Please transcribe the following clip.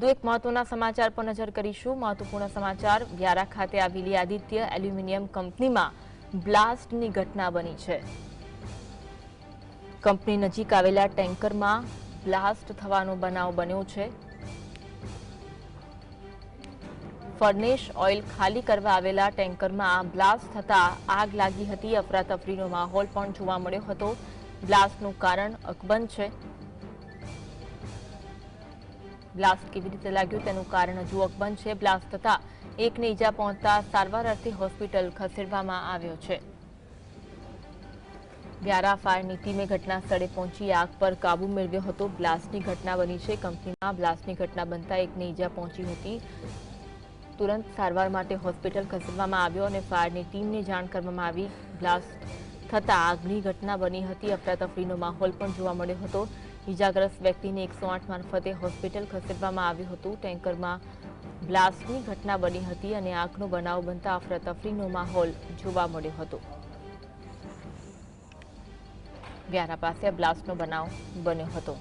એક મહત્વના સમાચાર પર નજર કરીશું। મહત્વપૂર્ણ સમાચાર વ્યારા ખાતે આવેલી આદિત્ય એલ્યુમિનિયમ કંપનીમાં બ્લાસ્ટની ઘટના બની છે। કંપની નજીક આવેલા ટેન્કરમાં બ્લાસ્ટ થવાનો બનાવ બન્યો છે। ફર્નેસ ઓઇલ ખાલી કરવા આવેલા ટેન્કરમાં બ્લાસ્ટ થતા આગ લાગી હતી। અફરાતફરીનો માહોલ પણ જોવા મળ્યો હતો। બ્લાસ્ટનું કારણ અકબંધ છે। બ્લાસ્ટ કેવી રીતે લાગ્યું તેનું કારણ હજુ અકબંધ છે। બ્લાસ્ટ થતા એકને ઈજા પહોંચતા સારવાર અર્થે હોસ્પિટલ ખસેડવામાં આવ્યો છે। વ્યારા ફાયરની ટીમે ઘટના સ્થળે પહોંચી આગ પર કાબુ મેળવ્યો હતો। બ્લાસ્ટની ઘટના બની છે। કંપનીમાં બ્લાસ્ટની ઘટના બનતા એકને ઈજા પહોંચી હતી। તુરંત સારવાર માટે હોસ્પિટલ ખસેડવામાં આવ્યો અને ફાયરની ટીમને જાણ કરવામાં આવી। બ્લાસ્ટ થતા આગની ઘટના બની હતી। અફરાતફરીનો માહોલ પણ જોવા મળ્યો હતો। ઈજાગ્રસ્ત વ્યક્તિને 108 મારફતે હોસ્પિટલ ખસેડવામાં આવ્યું હતું। ટેન્કરમાં બ્લાસ્ટની ઘટના બની હતી અને આગનો બનાવ બનતા અફરાતફરીનો માહોલ જોવા મળ્યો હતો। વ્યારા પાસે બ્લાસ્ટનો બનાવ બન્યો હતો।